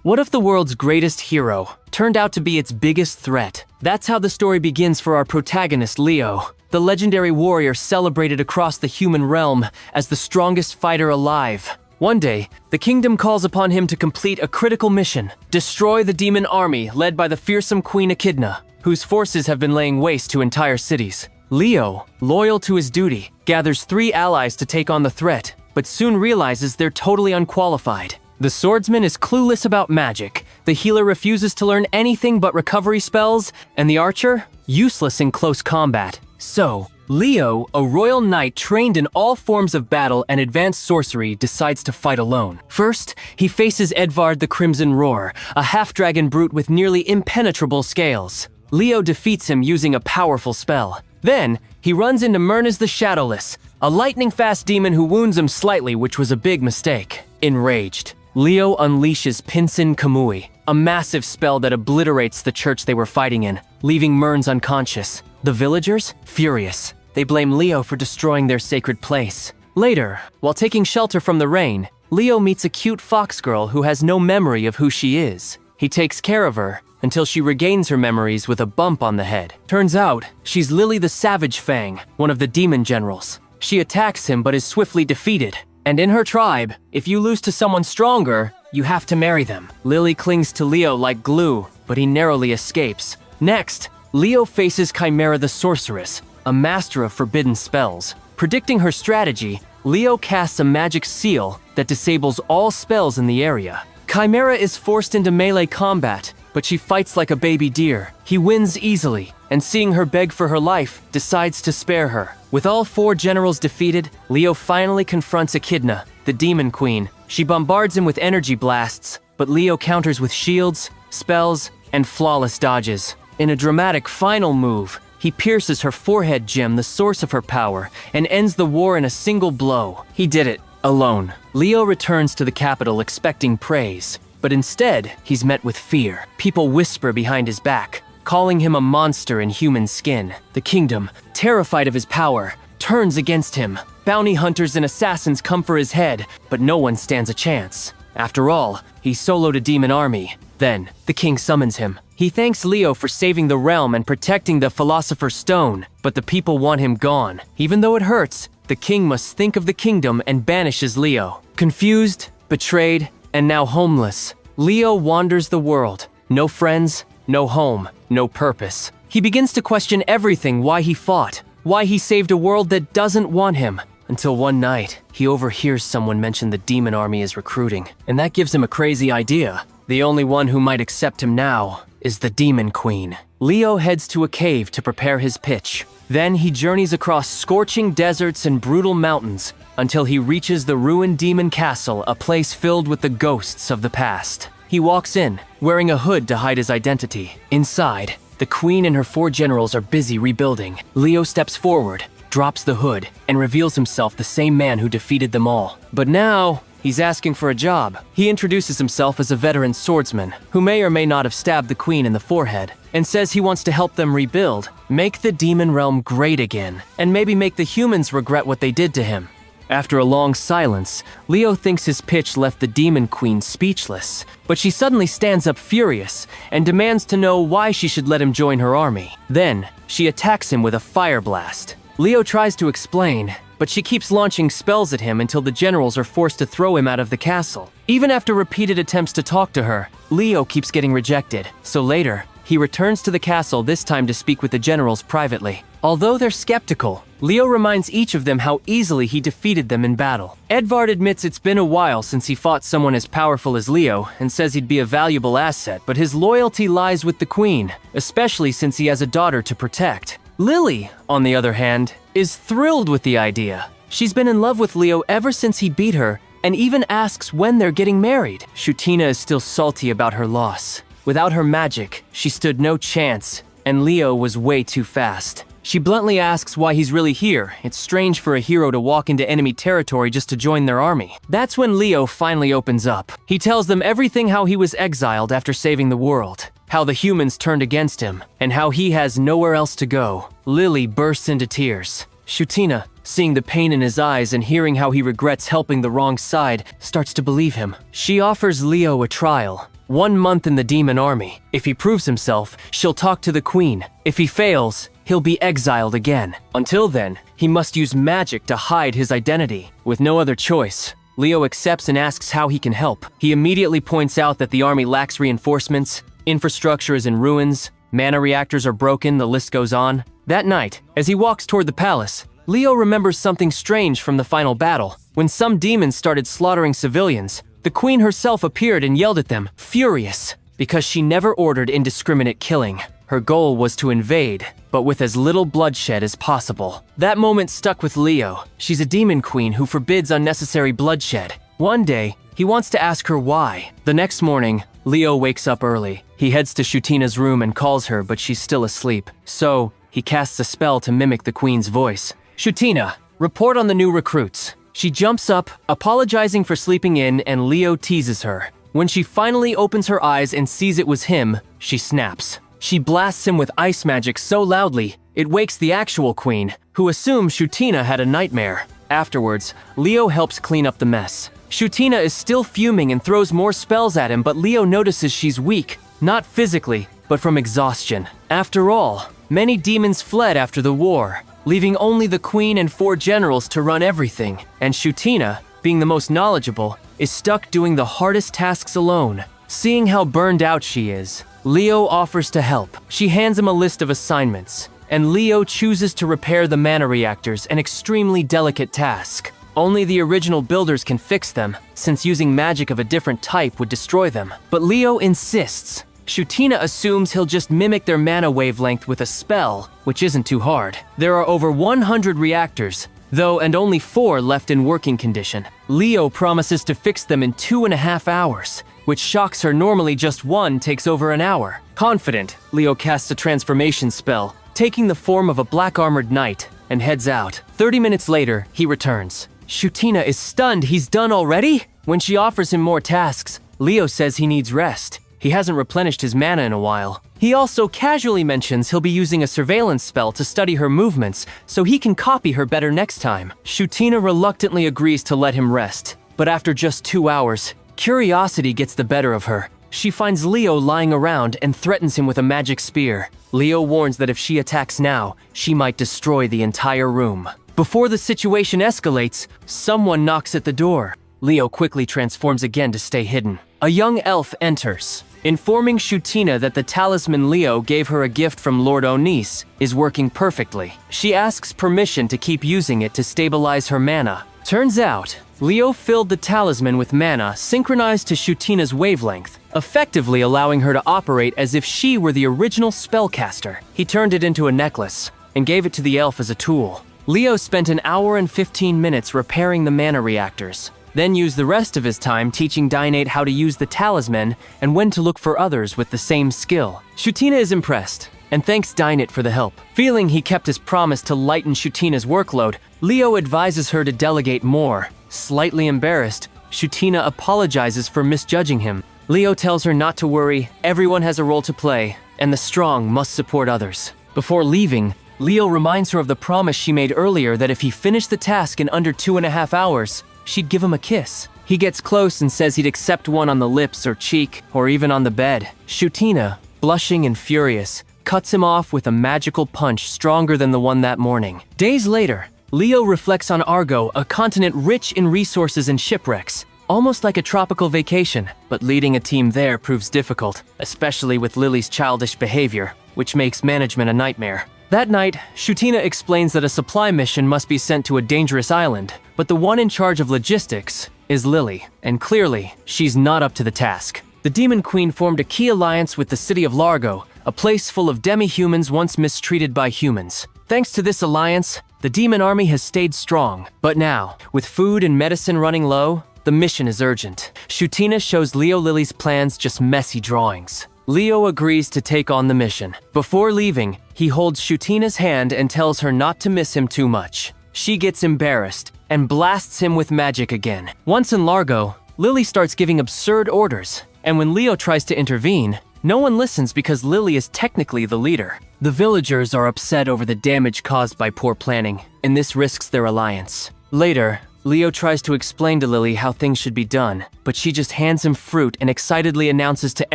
What if the world's greatest hero turned out to be its biggest threat? That's how the story begins for our protagonist, Leo, the legendary warrior celebrated across the human realm as the strongest fighter alive. One day, the kingdom calls upon him to complete a critical mission: destroy the demon army led by the fearsome Queen Echidna, whose forces have been laying waste to entire cities. Leo, loyal to his duty, gathers 3 allies to take on the threat, but soon realizes they're totally unqualified. The swordsman is clueless about magic, the healer refuses to learn anything but recovery spells, and the archer, useless in close combat. So, Leo, a royal knight trained in all forms of battle and advanced sorcery, decides to fight alone. First, he faces Edvard the Crimson Roar, a half-dragon brute with nearly impenetrable scales. Leo defeats him using a powerful spell. Then, he runs into Myrnas the Shadowless, a lightning-fast demon who wounds him slightly, which was a big mistake. Enraged, Leo unleashes Pinsin Kamui, a massive spell that obliterates the church they were fighting in, leaving Myrns unconscious. The villagers, furious. They blame Leo for destroying their sacred place. Later, while taking shelter from the rain, Leo meets a cute fox girl who has no memory of who she is. He takes care of her until she regains her memories with a bump on the head. Turns out, she's Lily the Savage Fang, one of the demon generals. She attacks him but is swiftly defeated. And in her tribe, if you lose to someone stronger, you have to marry them. Lily clings to Leo like glue, but he narrowly escapes. Next, Leo faces Chimera the Sorceress, a master of forbidden spells. Predicting her strategy, Leo casts a magic seal that disables all spells in the area. Chimera is forced into melee combat, but she fights like a baby deer. He wins easily, and seeing her beg for her life, decides to spare her. With all 4 generals defeated, Leo finally confronts Echidna, the demon queen. She bombards him with energy blasts, but Leo counters with shields, spells, and flawless dodges. In a dramatic final move, he pierces her forehead gem, the source of her power, and ends the war in a single blow. He did it, alone. Leo returns to the capital expecting praise, but instead, he's met with fear. People whisper behind his back, calling him a monster in human skin. The kingdom, terrified of his power, turns against him. Bounty hunters and assassins come for his head, but no one stands a chance. After all, he soloed a demon army. Then, the king summons him. He thanks Leo for saving the realm and protecting the Philosopher's Stone, but the people want him gone. Even though it hurts, the king must think of the kingdom and banishes Leo. Confused, betrayed, and now homeless, Leo wanders the world. No friends, no home, no purpose. He begins to question everything: why he fought, why he saved a world that doesn't want him. Until one night, he overhears someone mention the demon army is recruiting, and that gives him a crazy idea. The only one who might accept him now is the demon queen. Leo heads to a cave to prepare his pitch. Then he journeys across scorching deserts and brutal mountains until he reaches the ruined demon castle, a place filled with the ghosts of the past. He walks in, wearing a hood to hide his identity. Inside, the queen and her 4 generals are busy rebuilding. Leo steps forward, drops the hood, and reveals himself the same man who defeated them all. But now, he's asking for a job. He introduces himself as a veteran swordsman, who may or may not have stabbed the queen in the forehead, and says he wants to help them rebuild, make the demon realm great again, and maybe make the humans regret what they did to him. After a long silence, Leo thinks his pitch left the demon queen speechless, but she suddenly stands up furious and demands to know why she should let him join her army. Then, she attacks him with a fire blast. Leo tries to explain, but she keeps launching spells at him until the generals are forced to throw him out of the castle. Even after repeated attempts to talk to her, Leo keeps getting rejected. So later, he returns to the castle, this time to speak with the generals privately. Although they're skeptical, Leo reminds each of them how easily he defeated them in battle. Edvard admits it's been a while since he fought someone as powerful as Leo and says he'd be a valuable asset, but his loyalty lies with the queen, especially since he has a daughter to protect. Lily, on the other hand, is thrilled with the idea. She's been in love with Leo ever since he beat her, and even asks when they're getting married. Shutina is still salty about her loss. Without her magic, she stood no chance, and Leo was way too fast. She bluntly asks why he's really here. It's strange for a hero to walk into enemy territory just to join their army. That's when Leo finally opens up. He tells them everything: how he was exiled after saving the world, how the humans turned against him, and how he has nowhere else to go. Lily bursts into tears. Shutina, seeing the pain in his eyes and hearing how he regrets helping the wrong side, starts to believe him. She offers Leo a trial, 1 month in the demon army. If he proves himself, she'll talk to the queen. If he fails, he'll be exiled again. Until then, he must use magic to hide his identity. With no other choice, Leo accepts and asks how he can help. He immediately points out that the army lacks reinforcements, infrastructure is in ruins, mana reactors are broken, the list goes on. That night, as he walks toward the palace, Leo remembers something strange from the final battle. When some demons started slaughtering civilians, the queen herself appeared and yelled at them, furious, because she never ordered indiscriminate killing. Her goal was to invade, but with as little bloodshed as possible. That moment stuck with Leo. She's a demon queen who forbids unnecessary bloodshed. One day, he wants to ask her why. The next morning, Leo wakes up early. He heads to Shutina's room and calls her, but she's still asleep. So, he casts a spell to mimic the queen's voice. Shutina, report on the new recruits. She jumps up, apologizing for sleeping in, and Leo teases her. When she finally opens her eyes and sees it was him, she snaps. She blasts him with ice magic so loudly, it wakes the actual queen, who assumes Shutina had a nightmare. Afterwards, Leo helps clean up the mess. Shutina is still fuming and throws more spells at him, but Leo notices she's weak, not physically, but from exhaustion. After all, many demons fled after the war, leaving only the queen and 4 generals to run everything. And Shutina, being the most knowledgeable, is stuck doing the hardest tasks alone. Seeing how burned out she is, Leo offers to help. She hands him a list of assignments, and Leo chooses to repair the mana reactors, an extremely delicate task. Only the original builders can fix them, since using magic of a different type would destroy them. But Leo insists. Shutina assumes he'll just mimic their mana wavelength with a spell, which isn't too hard. There are over 100 reactors, though, and only 4 left in working condition. Leo promises to fix them in 2.5 hours, which shocks her. Normally just 1 takes over an hour. Confident, Leo casts a transformation spell, taking the form of a black-armored knight, and heads out. 30 minutes later, he returns. Shutina is stunned. He's done already? When she offers him more tasks, Leo says he needs rest. He hasn't replenished his mana in a while. He also casually mentions he'll be using a surveillance spell to study her movements, so he can copy her better next time. Shutina reluctantly agrees to let him rest, but after just 2 hours, curiosity gets the better of her. She finds Leo lying around and threatens him with a magic spear. Leo warns that if she attacks now, she might destroy the entire room. Before the situation escalates, someone knocks at the door. Leo quickly transforms again to stay hidden. A young elf enters, informing Shutina that the talisman Leo gave her a gift from Lord Onis is working perfectly. She asks permission to keep using it to stabilize her mana. Turns out, Leo filled the talisman with mana synchronized to Shutina's wavelength, effectively allowing her to operate as if she were the original spellcaster. He turned it into a necklace and gave it to the elf as a tool. Leo spent an hour and 15 minutes repairing the mana reactors, then used the rest of his time teaching Dynate how to use the talisman and when to look for others with the same skill. Shutina is impressed and thanks Dynate for the help. Feeling he kept his promise to lighten Shutina's workload, Leo advises her to delegate more. Slightly embarrassed, Shutina apologizes for misjudging him. Leo tells her not to worry, everyone has a role to play, and the strong must support others. Before leaving, Leo reminds her of the promise she made earlier that if he finished the task in under 2.5 hours, she'd give him a kiss. He gets close and says he'd accept one on the lips or cheek, or even on the bed. Shutina, blushing and furious, cuts him off with a magical punch stronger than the one that morning. Days later, Leo reflects on Argo, a continent rich in resources and shipwrecks, almost like a tropical vacation. But leading a team there proves difficult, especially with Lily's childish behavior, which makes management a nightmare. That night, Shutina explains that a supply mission must be sent to a dangerous island, but the one in charge of logistics is Lily, and clearly, she's not up to the task. The Demon Queen formed a key alliance with the city of Largo, a place full of demi-humans once mistreated by humans. Thanks to this alliance, the demon army has stayed strong. But now, with food and medicine running low, the mission is urgent. Shutina shows Leo Lily's plans just messy drawings. Leo agrees to take on the mission. Before leaving, he holds Shutina's hand and tells her not to miss him too much. She gets embarrassed and blasts him with magic again. Once in Largo, Lily starts giving absurd orders, and when Leo tries to intervene, no one listens because Lily is technically the leader. The villagers are upset over the damage caused by poor planning, and this risks their alliance. Later, Leo tries to explain to Lily how things should be done, but she just hands him fruit and excitedly announces to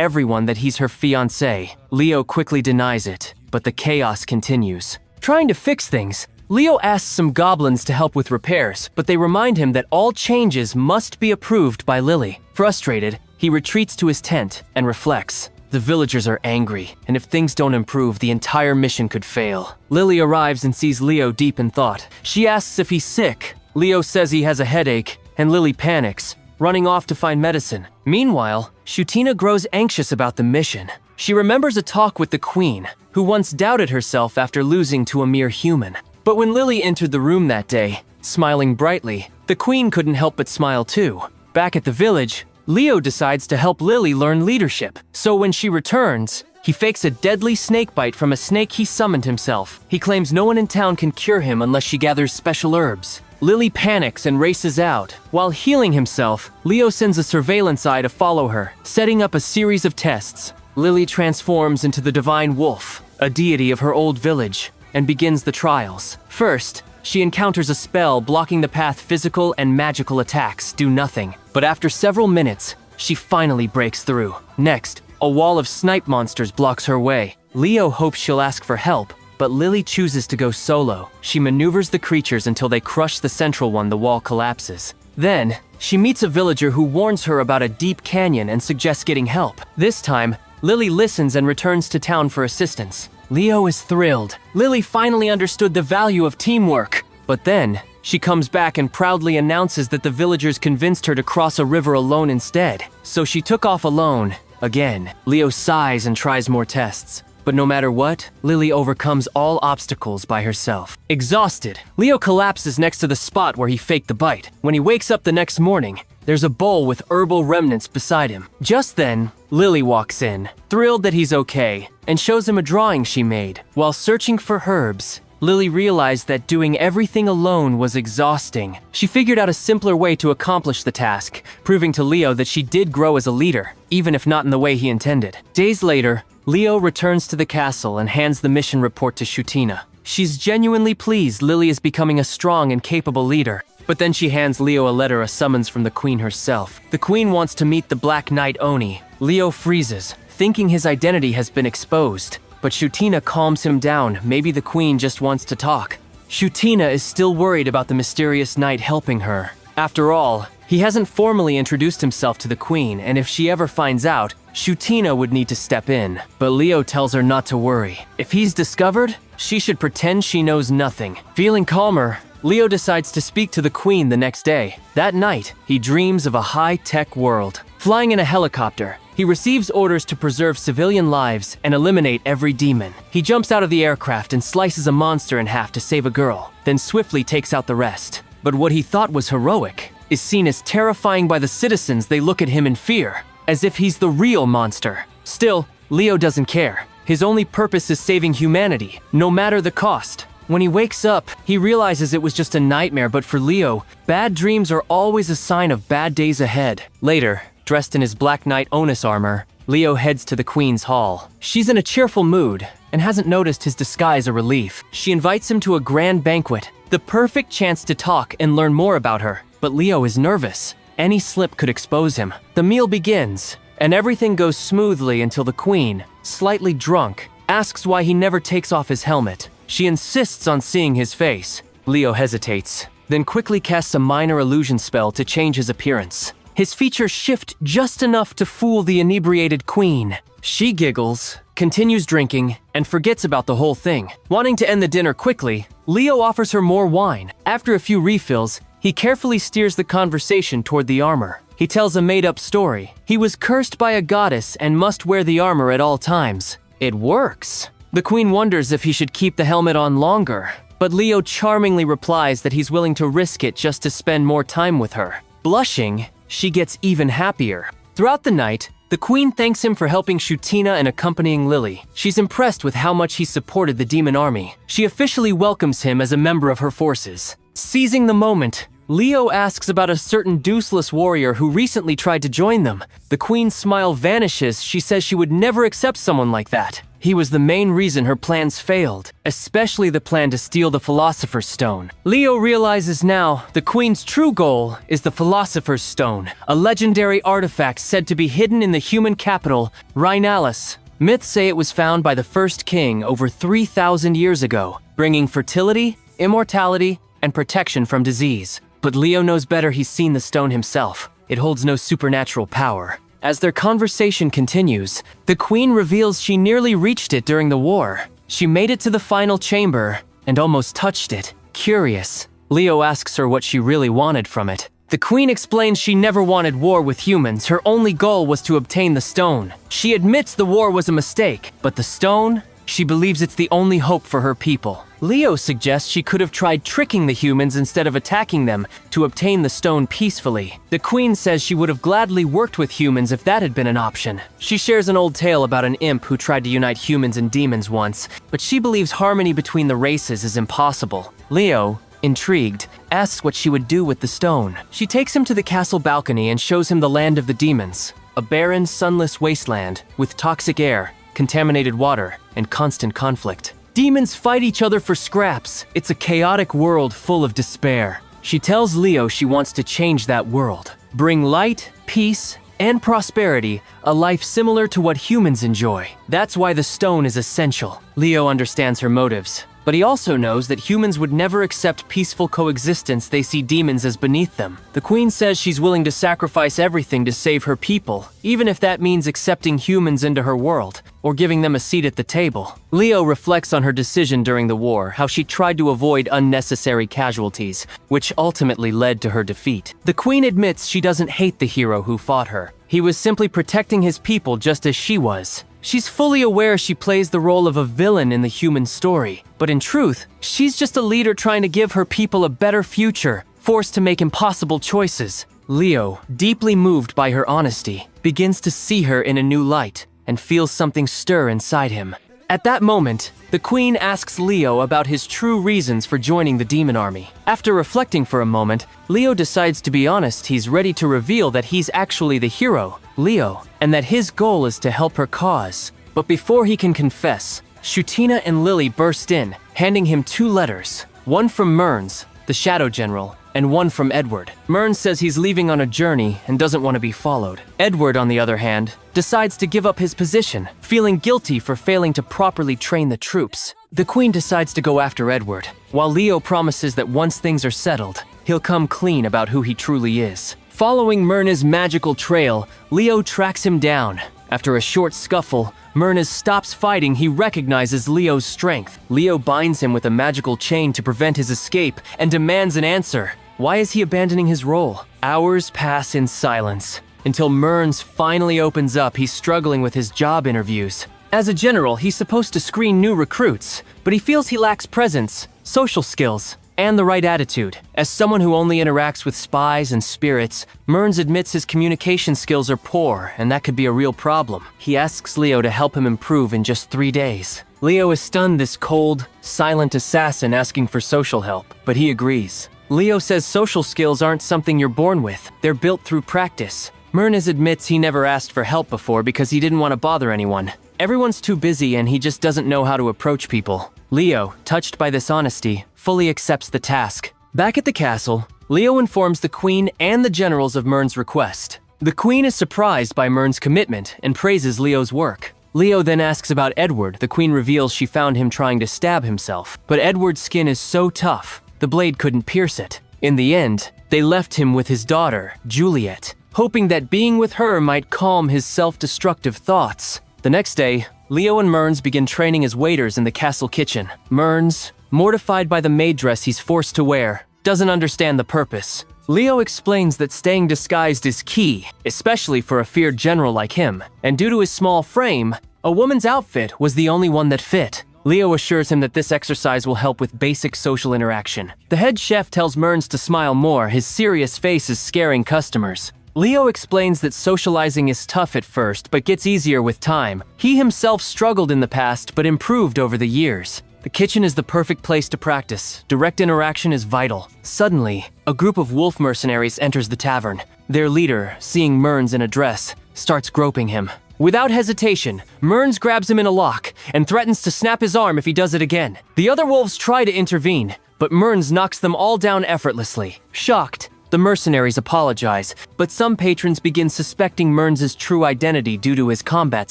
everyone that he's her fiancé. Leo quickly denies it, but the chaos continues. Trying to fix things, Leo asks some goblins to help with repairs, but they remind him that all changes must be approved by Lily. Frustrated, he retreats to his tent and reflects. The villagers are angry, and if things don't improve, the entire mission could fail. Lily arrives and sees Leo deep in thought. She asks if he's sick. Leo says he has a headache, and Lily panics, running off to find medicine. Meanwhile, Shutina grows anxious about the mission. She remembers a talk with the queen, who once doubted herself after losing to a mere human. But when Lily entered the room that day, smiling brightly, the queen couldn't help but smile too. Back at the village, Leo decides to help Lily learn leadership. So when she returns, he fakes a deadly snake bite from a snake he summoned himself. He claims no one in town can cure him unless she gathers special herbs. Lily panics and races out. While healing himself, Leo sends a surveillance eye to follow her, setting up a series of tests. Lily transforms into the divine wolf, a deity of her old village, and begins the trials. First, she encounters a spell blocking the path. Physical and magical attacks do nothing. But after several minutes, she finally breaks through. Next, a wall of snipe monsters blocks her way. Leo hopes she'll ask for help, but Lily chooses to go solo. She maneuvers the creatures until they crush the central one. The wall collapses. Then, she meets a villager who warns her about a deep canyon and suggests getting help. This time, Lily listens and returns to town for assistance. Leo is thrilled. Lily finally understood the value of teamwork. But then, she comes back and proudly announces that the villagers convinced her to cross a river alone instead. So she took off alone, again. Leo sighs and tries more tests. But no matter what, Lily overcomes all obstacles by herself. Exhausted, Leo collapses next to the spot where he faked the bite. When he wakes up the next morning, there's a bowl with herbal remnants beside him. Just then, Lily walks in, thrilled that he's okay, and shows him a drawing she made. While searching for herbs, Lily realized that doing everything alone was exhausting. She figured out a simpler way to accomplish the task, proving to Leo that she did grow as a leader, even if not in the way he intended. Days later, Leo returns to the castle and hands the mission report to Shutina. She's genuinely pleased Lily is becoming a strong and capable leader. But then she hands Leo a letter, a summons from the queen herself. The queen wants to meet the Black Knight Oni. Leo freezes, thinking his identity has been exposed. But Shutina calms him down. Maybe the queen just wants to talk. Shutina is still worried about the mysterious knight helping her. After all, he hasn't formally introduced himself to the queen, and if she ever finds out, Shutina would need to step in. But Leo tells her not to worry. If he's discovered, she should pretend she knows nothing. Feeling calmer, Leo decides to speak to the queen the next day. That night, he dreams of a high-tech world. Flying in a helicopter, he receives orders to preserve civilian lives and eliminate every demon. He jumps out of the aircraft and slices a monster in half to save a girl, then swiftly takes out the rest. But what he thought was heroic is seen as terrifying by the citizens. They look at him in fear, as if he's the real monster. Still, Leo doesn't care. His only purpose is saving humanity, no matter the cost. When he wakes up, he realizes it was just a nightmare, but for Leo, bad dreams are always a sign of bad days ahead. Later, dressed in his Black Knight Onus armor, Leo heads to the queen's hall. She's in a cheerful mood and hasn't noticed his disguise a relief. She invites him to a grand banquet, the perfect chance to talk and learn more about her. But Leo is nervous. Any slip could expose him. The meal begins, and everything goes smoothly until the queen, slightly drunk, asks why he never takes off his helmet. She insists on seeing his face. Leo hesitates, then quickly casts a minor illusion spell to change his appearance. His features shift just enough to fool the inebriated queen. She giggles, continues drinking, and forgets about the whole thing. Wanting to end the dinner quickly, Leo offers her more wine. After a few refills, he carefully steers the conversation toward the armor. He tells a made-up story. He was cursed by a goddess and must wear the armor at all times. It works. The queen wonders if he should keep the helmet on longer, but Leo charmingly replies that he's willing to risk it just to spend more time with her. Blushing, she gets even happier. Throughout the night, the queen thanks him for helping Shutina and accompanying Lily. She's impressed with how much he supported the demon army. She officially welcomes him as a member of her forces. Seizing the moment, Leo asks about a certain deuceless warrior who recently tried to join them. The queen's smile vanishes. She says she would never accept someone like that. He was the main reason her plans failed, especially the plan to steal the Philosopher's Stone. Leo realizes now the queen's true goal is the Philosopher's Stone, a legendary artifact said to be hidden in the human capital, Rhinalis. Myths say it was found by the first king over 3,000 years ago, bringing fertility, immortality, and protection from disease. But Leo knows better. He's seen the stone himself. It holds no supernatural power. As their conversation continues, the queen reveals she nearly reached it during the war. She made it to the final chamber and almost touched it. Curious, Leo asks her what she really wanted from it. The queen explains she never wanted war with humans. Her only goal was to obtain the stone. She admits the war was a mistake, but the stone, she believes it's the only hope for her people. Leo suggests she could have tried tricking the humans instead of attacking them to obtain the stone peacefully. The queen says she would have gladly worked with humans if that had been an option. She shares an old tale about an imp who tried to unite humans and demons once, but she believes harmony between the races is impossible. Leo, intrigued, asks what she would do with the stone. She takes him to the castle balcony and shows him the land of the demons, a barren, sunless wasteland with toxic air, contaminated water, and constant conflict. Demons fight each other for scraps. It's a chaotic world full of despair. She tells Leo she wants to change that world, bring light, peace, and prosperity, a life similar to what humans enjoy. That's why the stone is essential. Leo understands her motives, but he also knows that humans would never accept peaceful coexistence. They see demons as beneath them. The queen says she's willing to sacrifice everything to save her people, even if that means accepting humans into her world, or giving them a seat at the table. Leo reflects on her decision during the war, how she tried to avoid unnecessary casualties, which ultimately led to her defeat. The queen admits she doesn't hate the hero who fought her. He was simply protecting his people just as she was. She's fully aware she plays the role of a villain in the human story, but in truth, she's just a leader trying to give her people a better future, forced to make impossible choices. Leo, deeply moved by her honesty, begins to see her in a new light and feels something stir inside him. At that moment, the queen asks Leo about his true reasons for joining the demon army. After reflecting for a moment, Leo decides to be honest. He's ready to reveal that he's actually the hero, Leo, and that his goal is to help her cause. But before he can confess, Shutina and Lily burst in, handing him 2 letters. One from Mearns, the Shadow General, and one from Edward. Mearns says he's leaving on a journey and doesn't want to be followed. Edward, on the other hand, decides to give up his position, feeling guilty for failing to properly train the troops. The queen decides to go after Edward, while Leo promises that once things are settled, he'll come clean about who he truly is. Following Myrna's magical trail, Leo tracks him down. After a short scuffle, Myrna stops fighting. He recognizes Leo's strength. Leo binds him with a magical chain to prevent his escape and demands an answer. Why is he abandoning his role? Hours pass in silence, until Mearns finally opens up. He's struggling with his job interviews. As a general, he's supposed to screen new recruits, but he feels he lacks presence, social skills, and the right attitude. As someone who only interacts with spies and spirits, Mearns admits his communication skills are poor, and that could be a real problem. He asks Leo to help him improve in just 3 days. Leo is stunned, this cold, silent assassin asking for social help, but he agrees. Leo says social skills aren't something you're born with. They're built through practice. Mearns admits he never asked for help before because he didn't want to bother anyone. Everyone's too busy and he just doesn't know how to approach people. Leo, touched by this honesty, fully accepts the task. Back at the castle, Leo informs the queen and the generals of Mearns' request. The queen is surprised by Mearns' commitment and praises Leo's work. Leo then asks about Edward. The queen reveals she found him trying to stab himself, but Edward's skin is so tough, the blade couldn't pierce it. In the end, they left him with his daughter, Juliet, hoping that being with her might calm his self-destructive thoughts. The next day, Leo and Mearns begin training as waiters in the castle kitchen. Mearns, mortified by the maid dress he's forced to wear, doesn't understand the purpose. Leo explains that staying disguised is key, especially for a feared general like him, and due to his small frame, a woman's outfit was the only one that fit. Leo assures him that this exercise will help with basic social interaction. The head chef tells Mearns to smile more. His serious face is scaring customers. Leo explains that socializing is tough at first, but gets easier with time. He himself struggled in the past, but improved over the years. The kitchen is the perfect place to practice. Direct interaction is vital. Suddenly, a group of wolf mercenaries enters the tavern. Their leader, seeing Mearns in a dress, starts groping him. Without hesitation, Mearns grabs him in a lock and threatens to snap his arm if he does it again. The other wolves try to intervene, but Mearns knocks them all down effortlessly. Shocked, the mercenaries apologize, but some patrons begin suspecting Mearns' true identity due to his combat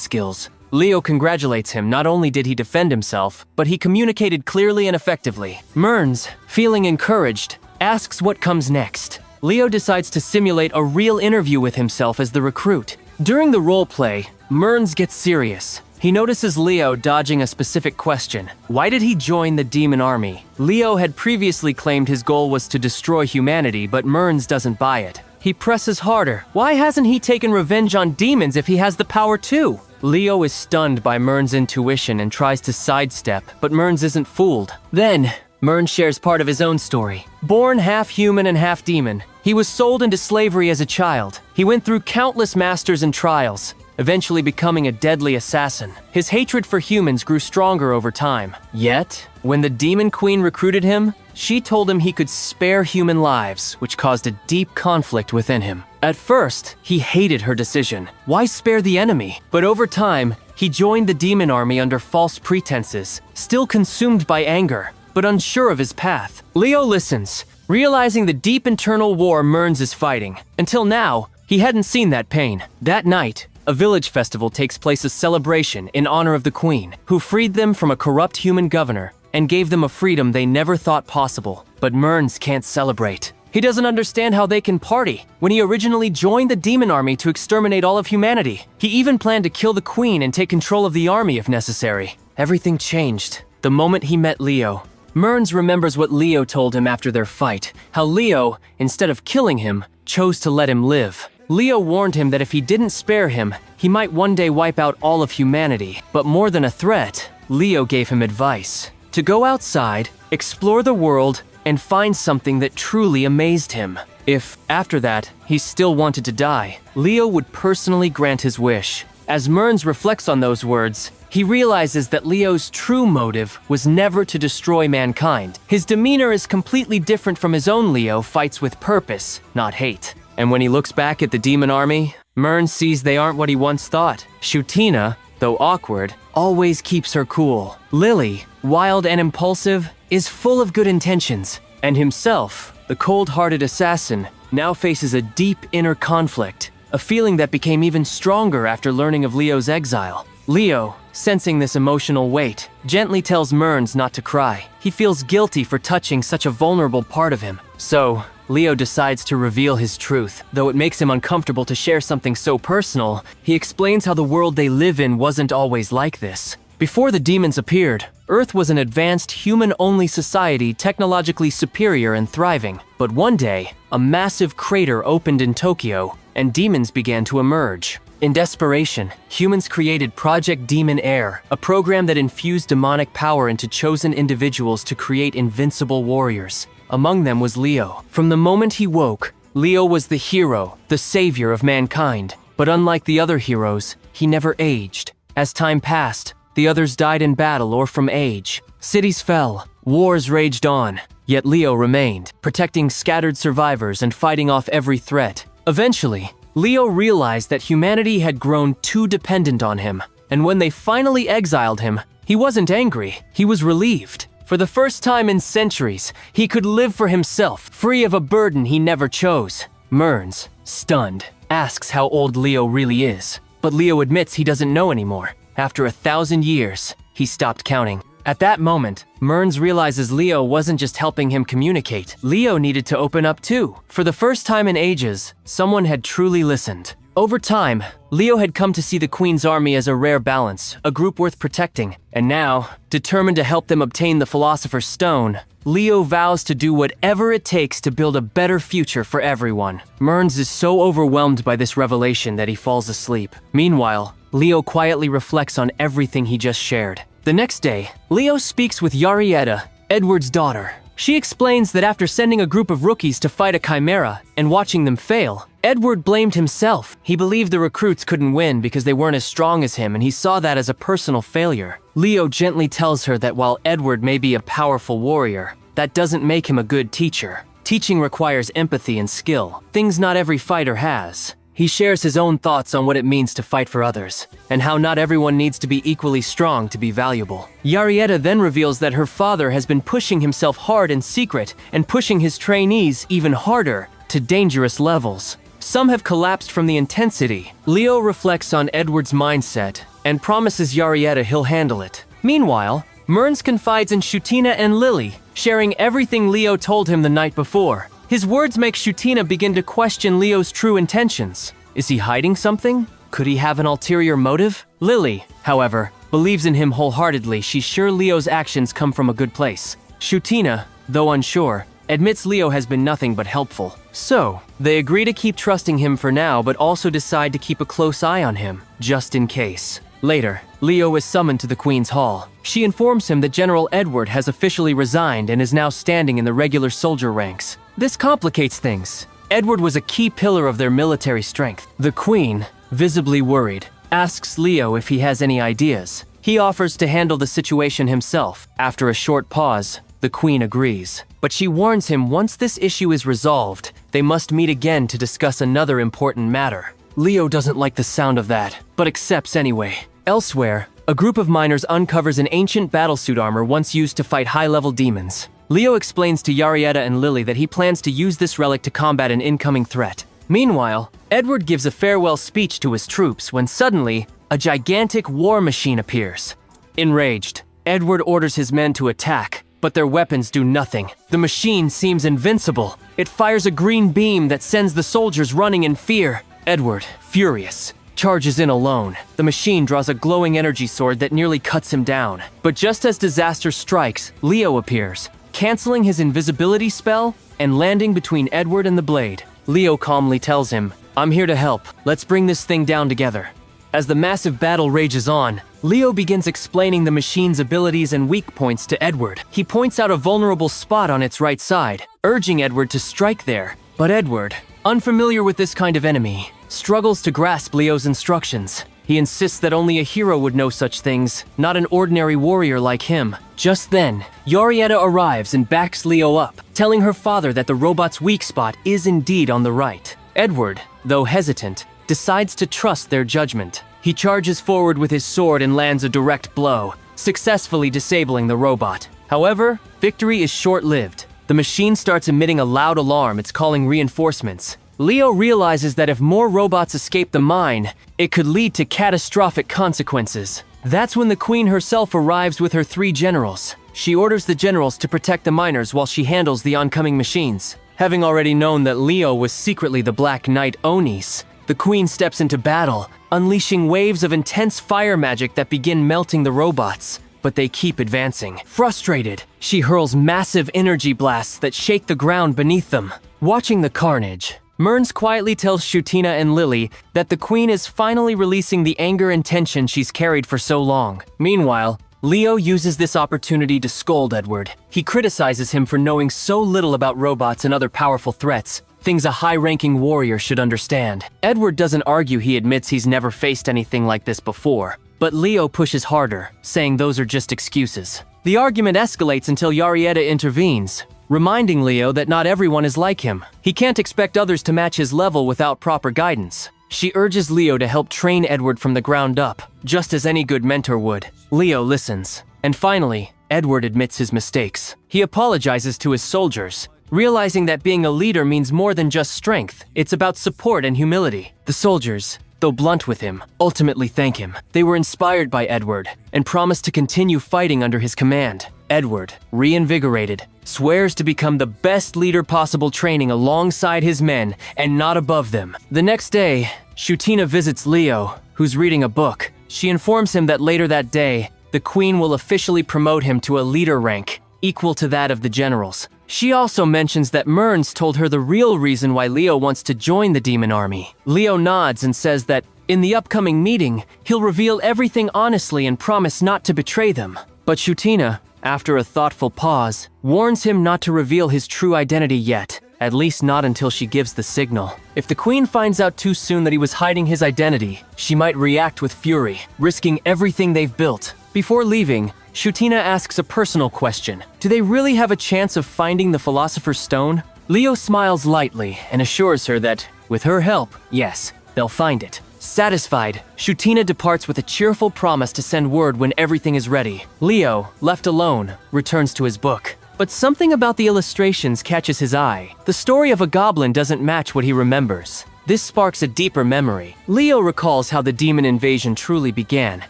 skills. Leo congratulates him. Not only did he defend himself, but he communicated clearly and effectively. Mearns, feeling encouraged, asks what comes next. Leo decides to simulate a real interview with himself as the recruit. During the roleplay, Mearns gets serious. He notices Leo dodging a specific question. Why did he join the demon army? Leo had previously claimed his goal was to destroy humanity, but Mearns doesn't buy it. He presses harder. Why hasn't he taken revenge on demons if he has the power too? Leo is stunned by Mearns' intuition and tries to sidestep, but Mearns isn't fooled. Then, Mearns shares part of his own story. Born half human and half demon, he was sold into slavery as a child. He went through countless masters and trials, eventually becoming a deadly assassin. His hatred for humans grew stronger over time. Yet, when the Demon Queen recruited him, she told him he could spare human lives, which caused a deep conflict within him. At first, he hated her decision. Why spare the enemy? But over time, he joined the demon army under false pretenses, still consumed by anger, but unsure of his path. Leo listens, realizing the deep internal war Mearns is fighting. Until now, he hadn't seen that pain. That night, a village festival takes place, a celebration in honor of the queen, who freed them from a corrupt human governor and gave them a freedom they never thought possible. But Mearns can't celebrate. He doesn't understand how they can party when he originally joined the demon army to exterminate all of humanity. He even planned to kill the queen and take control of the army if necessary. Everything changed the moment he met Leo. Mearns remembers what Leo told him after their fight, how Leo, instead of killing him, chose to let him live. Leo warned him that if he didn't spare him, he might one day wipe out all of humanity. But more than a threat, Leo gave him advice to go outside, explore the world, and find something that truly amazed him. If, after that, he still wanted to die, Leo would personally grant his wish. As Mearns reflects on those words, he realizes that Leo's true motive was never to destroy mankind. His demeanor is completely different from his own. Leo fights with purpose, not hate. And when he looks back at the demon army, Mearns sees they aren't what he once thought. Shutina, though awkward, always keeps her cool. Lily, wild and impulsive, is full of good intentions. And himself, the cold-hearted assassin, now faces a deep inner conflict, a feeling that became even stronger after learning of Leo's exile. Leo, sensing this emotional weight, gently tells Mearns not to cry. He feels guilty for touching such a vulnerable part of him. So, Leo decides to reveal his truth. Though it makes him uncomfortable to share something so personal, he explains how the world they live in wasn't always like this. Before the demons appeared, Earth was an advanced human-only society, technologically superior and thriving. But one day, a massive crater opened in Tokyo, and demons began to emerge. In desperation, humans created Project Demon Air, a program that infused demonic power into chosen individuals to create invincible warriors. Among them was Leo. From the moment he woke, Leo was the hero, the savior of mankind. But unlike the other heroes, he never aged. As time passed, the others died in battle or from age. Cities fell, wars raged on, yet Leo remained, protecting scattered survivors and fighting off every threat. Eventually, Leo realized that humanity had grown too dependent on him, and when they finally exiled him, he wasn't angry, he was relieved. For the first time in centuries, he could live for himself, free of a burden he never chose. Mearns, stunned, asks how old Leo really is, but Leo admits he doesn't know anymore. After 1,000 years, he stopped counting. At that moment, Mearns realizes Leo wasn't just helping him communicate. Leo needed to open up too. For the first time in ages, someone had truly listened. Over time, Leo had come to see the Queen's army as a rare balance, a group worth protecting. And now, determined to help them obtain the Philosopher's Stone, Leo vows to do whatever it takes to build a better future for everyone. Mearns is so overwhelmed by this revelation that he falls asleep. Meanwhile, Leo quietly reflects on everything he just shared. The next day, Leo speaks with Yarietta, Edward's daughter. She explains that after sending a group of rookies to fight a chimera and watching them fail, Edward blamed himself. He believed the recruits couldn't win because they weren't as strong as him, and he saw that as a personal failure. Leo gently tells her that while Edward may be a powerful warrior, that doesn't make him a good teacher. Teaching requires empathy and skill, things not every fighter has. He shares his own thoughts on what it means to fight for others, and how not everyone needs to be equally strong to be valuable. Yarietta then reveals that her father has been pushing himself hard in secret and pushing his trainees even harder to dangerous levels. Some have collapsed from the intensity. Leo reflects on Edward's mindset and promises Yarietta he'll handle it. Meanwhile, Murns confides in Shutina and Lily, sharing everything Leo told him the night before. His words make Shutina begin to question Leo's true intentions. Is he hiding something? Could he have an ulterior motive? Lily, however, believes in him wholeheartedly. She's sure Leo's actions come from a good place. Shutina, though unsure, admits Leo has been nothing but helpful. So, they agree to keep trusting him for now, but also decide to keep a close eye on him, just in case. Later, Leo is summoned to the Queen's Hall. She informs him that General Edward has officially resigned and is now standing in the regular soldier ranks. This complicates things. Edward was a key pillar of their military strength. The Queen, visibly worried, asks Leo if he has any ideas. He offers to handle the situation himself. After a short pause, the Queen agrees. But she warns him once this issue is resolved, they must meet again to discuss another important matter. Leo doesn't like the sound of that, but accepts anyway. Elsewhere, a group of miners uncovers an ancient battlesuit armor once used to fight high-level demons. Leo explains to Yarietta and Lily that he plans to use this relic to combat an incoming threat. Meanwhile, Edward gives a farewell speech to his troops when suddenly, a gigantic war machine appears. Enraged, Edward orders his men to attack, but their weapons do nothing. The machine seems invincible. It fires a green beam that sends the soldiers running in fear. Edward, furious, charges in alone. The machine draws a glowing energy sword that nearly cuts him down. But just as disaster strikes, Leo appears, canceling his invisibility spell and landing between Edward and the blade. Leo calmly tells him, "I'm here to help. Let's bring this thing down together." As the massive battle rages on, Leo begins explaining the machine's abilities and weak points to Edward. He points out a vulnerable spot on its right side, urging Edward to strike there. But Edward, unfamiliar with this kind of enemy, struggles to grasp Leo's instructions. He insists that only a hero would know such things, not an ordinary warrior like him. Just then, Yarietta arrives and backs Leo up, telling her father that the robot's weak spot is indeed on the right. Edward, though hesitant, decides to trust their judgment. He charges forward with his sword and lands a direct blow, successfully disabling the robot. However, victory is short-lived. The machine starts emitting a loud alarm. It's calling reinforcements. Leo realizes that if more robots escape the mine, it could lead to catastrophic consequences. That's when the Queen herself arrives with her 3 generals. She orders the generals to protect the miners while she handles the oncoming machines. Having already known that Leo was secretly the Black Knight Onis, the Queen steps into battle, unleashing waves of intense fire magic that begin melting the robots. But they keep advancing. Frustrated, she hurls massive energy blasts that shake the ground beneath them. Watching the carnage, Murns quietly tells Shutina and Lily that the Queen is finally releasing the anger and tension she's carried for so long. Meanwhile, Leo uses this opportunity to scold Edward. He criticizes him for knowing so little about robots and other powerful threats, things a high-ranking warrior should understand. Edward doesn't argue. He admits he's never faced anything like this before. But Leo pushes harder, saying those are just excuses. The argument escalates until Yarietta intervenes, reminding Leo that not everyone is like him. He can't expect others to match his level without proper guidance. She urges Leo to help train Edward from the ground up, just as any good mentor would. Leo listens. And finally, Edward admits his mistakes. He apologizes to his soldiers, realizing that being a leader means more than just strength. It's about support and humility. The soldiers, though blunt with him, ultimately thank him. They were inspired by Edward and promised to continue fighting under his command. Edward, reinvigorated, swears to become the best leader possible, training alongside his men and not above them. The next day, Shutina visits Leo, who's reading a book. She informs him that later that day, the Queen will officially promote him to a leader rank, equal to that of the generals. She also mentions that Murns told her the real reason why Leo wants to join the demon army. Leo nods and says that in the upcoming meeting, he'll reveal everything honestly and promise not to betray them. But Shutina, after a thoughtful pause, warns him not to reveal his true identity yet, at least not until she gives the signal. If the queen finds out too soon that he was hiding his identity, she might react with fury, risking everything they've built. Before leaving, Shutina asks a personal question. Do they really have a chance of finding the Philosopher's Stone? Leo smiles lightly and assures her that, with her help, yes, they'll find it. Satisfied, Shutina departs with a cheerful promise to send word when everything is ready. Leo, left alone, returns to his book. But something about the illustrations catches his eye. The story of a goblin doesn't match what he remembers. This sparks a deeper memory. Leo recalls how the demon invasion truly began.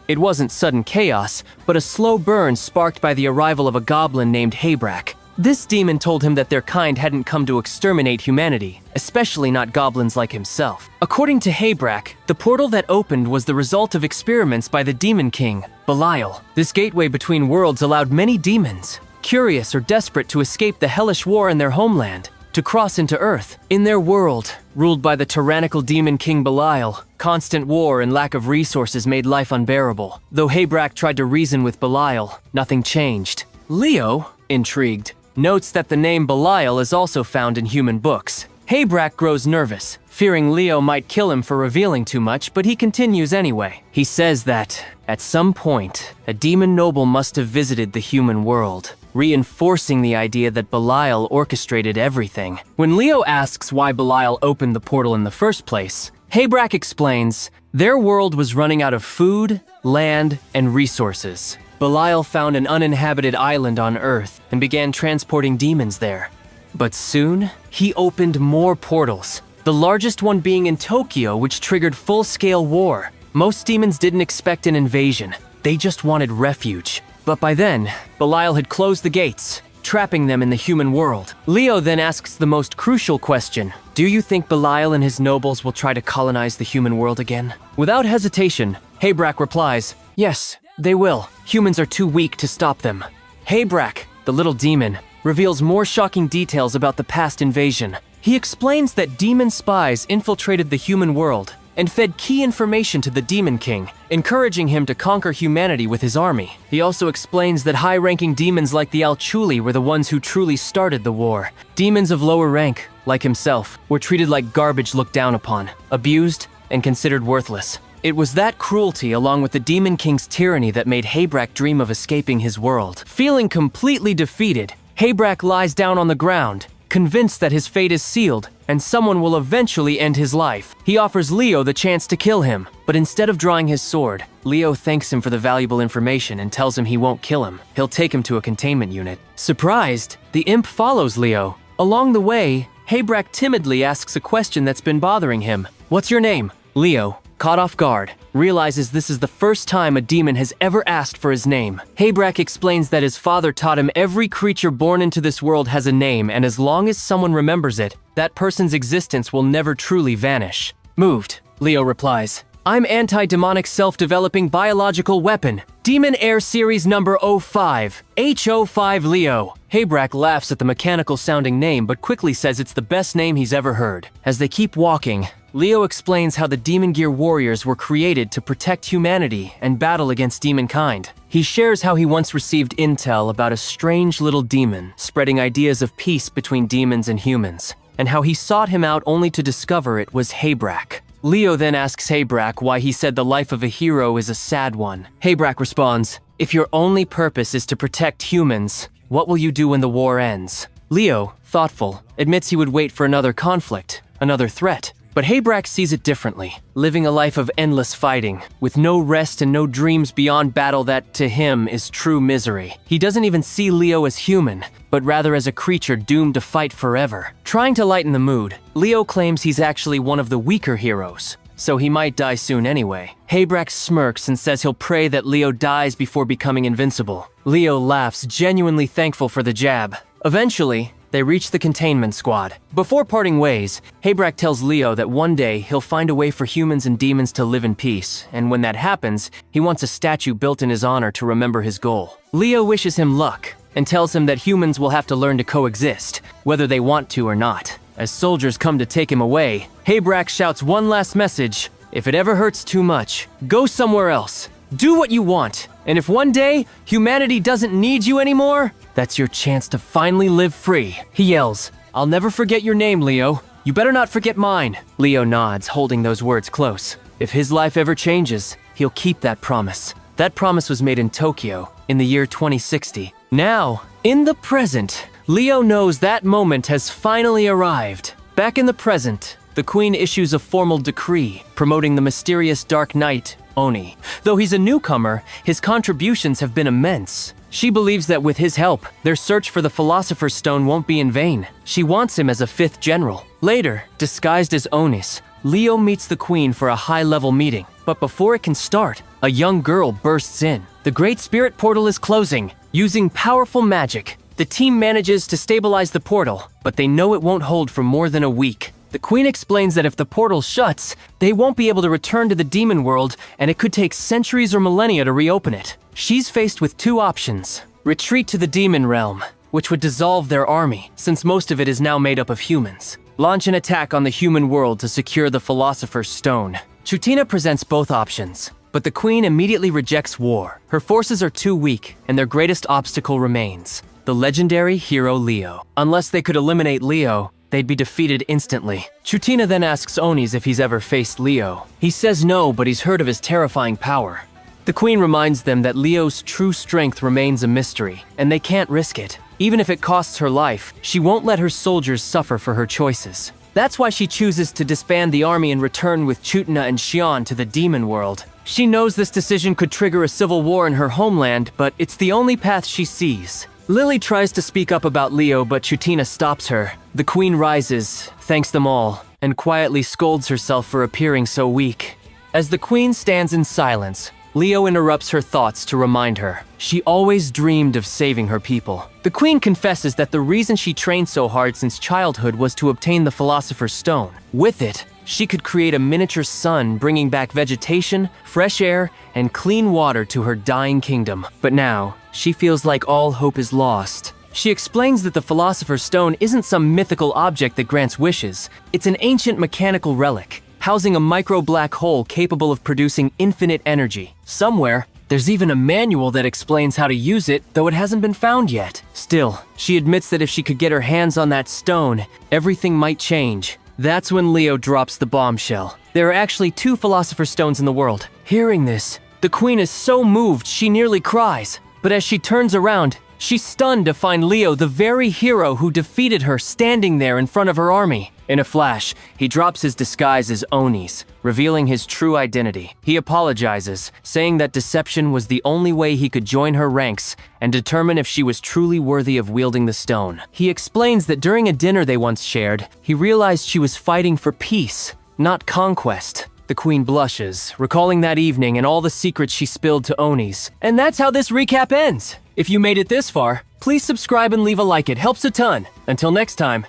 It wasn't sudden chaos, but a slow burn sparked by the arrival of a goblin named Habrak. This demon told him that their kind hadn't come to exterminate humanity, especially not goblins like himself. According to Habrak, the portal that opened was the result of experiments by the Demon King, Belial. This gateway between worlds allowed many demons, curious or desperate to escape the hellish war in their homeland, to cross into Earth. In their world, ruled by the tyrannical Demon King Belial, constant war and lack of resources made life unbearable. Though Habrak tried to reason with Belial, nothing changed. Leo, intrigued, notes that the name Belial is also found in human books. Habrak grows nervous, fearing Leo might kill him for revealing too much, but he continues anyway. He says that, at some point, a demon noble must have visited the human world, reinforcing the idea that Belial orchestrated everything. When Leo asks why Belial opened the portal in the first place, Habrak explains, their world was running out of food, land, and resources. Belial found an uninhabited island on Earth and began transporting demons there. But soon, he opened more portals, the largest one being in Tokyo, which triggered full-scale war. Most demons didn't expect an invasion. They just wanted refuge. But by then, Belial had closed the gates, trapping them in the human world. Leo then asks the most crucial question. Do you think Belial and his nobles will try to colonize the human world again? Without hesitation, Habrak replies, yes, they will. Humans are too weak to stop them. Habrak, the little demon, reveals more shocking details about the past invasion. He explains that demon spies infiltrated the human world and fed key information to the Demon King, encouraging him to conquer humanity with his army. He also explains that high-ranking demons like the Alchuli were the ones who truly started the war. Demons of lower rank, like himself, were treated like garbage looked down upon, abused, and considered worthless. It was that cruelty along with the Demon King's tyranny that made Habrak dream of escaping his world. Feeling completely defeated, Habrak lies down on the ground, convinced that his fate is sealed and someone will eventually end his life. He offers Leo the chance to kill him, but instead of drawing his sword, Leo thanks him for the valuable information and tells him he won't kill him. He'll take him to a containment unit. Surprised, the imp follows Leo. Along the way, Habrak timidly asks a question that's been bothering him. What's your name? Leo, caught off guard, realizes this is the first time a demon has ever asked for his name. Habrak explains that his father taught him every creature born into this world has a name, and as long as someone remembers it, that person's existence will never truly vanish. Moved, Leo replies. I'm anti-demonic self-developing biological weapon. Demon Air Series number 05. H05 Leo. Habrak laughs at the mechanical-sounding name but quickly says it's the best name he's ever heard. As they keep walking, Leo explains how the Demon Gear warriors were created to protect humanity and battle against demonkind. He shares how he once received intel about a strange little demon spreading ideas of peace between demons and humans, and how he sought him out only to discover it was Habrak. Leo then asks Habrak why he said the life of a hero is a sad one. Habrak responds, if your only purpose is to protect humans, what will you do when the war ends? Leo, thoughtful, admits he would wait for another conflict, another threat. But Habrak sees it differently, living a life of endless fighting, with no rest and no dreams beyond battle that, to him, is true misery. He doesn't even see Leo as human, but rather as a creature doomed to fight forever. Trying to lighten the mood, Leo claims he's actually one of the weaker heroes, so he might die soon anyway. Habrak smirks and says he'll pray that Leo dies before becoming invincible. Leo laughs, genuinely thankful for the jab. Eventually, they reach the containment squad. Before parting ways, Habrak tells Leo that one day he'll find a way for humans and demons to live in peace, and when that happens, he wants a statue built in his honor to remember his goal. Leo wishes him luck, and tells him that humans will have to learn to coexist, whether they want to or not. As soldiers come to take him away, Habrak shouts one last message, if it ever hurts too much, go somewhere else. Do what you want. And if one day humanity doesn't need you anymore, that's your chance to finally live free. He yells, "I'll never forget your name, Leo. You better not forget mine." Leo nods, holding those words close. If his life ever changes, he'll keep that promise. That promise was made in Tokyo in the year 2060. Now, in the present, Leo knows that moment has finally arrived. Back in the present, the Queen issues a formal decree promoting the mysterious Dark Knight, Oni. Though he's a newcomer, his contributions have been immense. She believes that with his help, their search for the Philosopher's Stone won't be in vain. She wants him as a 5th general. Later, disguised as Onis, Leo meets the Queen for a high-level meeting. But before it can start, a young girl bursts in. The Great Spirit Portal is closing. Using powerful magic, the team manages to stabilize the portal, but they know it won't hold for more than a week. The Queen explains that if the portal shuts, they won't be able to return to the demon world, and it could take centuries or millennia to reopen it. She's faced with 2 options. Retreat to the demon realm, which would dissolve their army, since most of it is now made up of humans. Launch an attack on the human world to secure the Philosopher's Stone. Chutina presents both options, but the Queen immediately rejects war. Her forces are too weak, and their greatest obstacle remains: the legendary hero Leo. Unless they could eliminate Leo, they'd be defeated instantly. Chutina then asks Onis if he's ever faced Leo. He says no, but he's heard of his terrifying power. The Queen reminds them that Leo's true strength remains a mystery, and they can't risk it. Even if it costs her life, she won't let her soldiers suffer for her choices. That's why she chooses to disband the army and return with Chutina and Xian to the demon world. She knows this decision could trigger a civil war in her homeland, but it's the only path she sees. Lily tries to speak up about Leo, but Chutina stops her. The Queen rises, thanks them all, and quietly scolds herself for appearing so weak. As the Queen stands in silence, Leo interrupts her thoughts to remind her. She always dreamed of saving her people. The Queen confesses that the reason she trained so hard since childhood was to obtain the Philosopher's Stone. With it, she could create a miniature sun, bringing back vegetation, fresh air, and clean water to her dying kingdom. But now, she feels like all hope is lost. She explains that the Philosopher's Stone isn't some mythical object that grants wishes. It's an ancient mechanical relic, housing a micro-black hole capable of producing infinite energy. Somewhere, there's even a manual that explains how to use it, though it hasn't been found yet. Still, she admits that if she could get her hands on that stone, everything might change. That's when Leo drops the bombshell. There are actually 2 Philosopher's Stones in the world. Hearing this, the Queen is so moved she nearly cries. But as she turns around, she's stunned to find Leo, the very hero who defeated her, standing there in front of her army. In a flash, he drops his disguise as Onis, revealing his true identity. He apologizes, saying that deception was the only way he could join her ranks and determine if she was truly worthy of wielding the stone. He explains that during a dinner they once shared, he realized she was fighting for peace, not conquest. The Queen blushes, recalling that evening and all the secrets she spilled to Onis. And that's how this recap ends. If you made it this far, please subscribe and leave a like, it helps a ton. Until next time.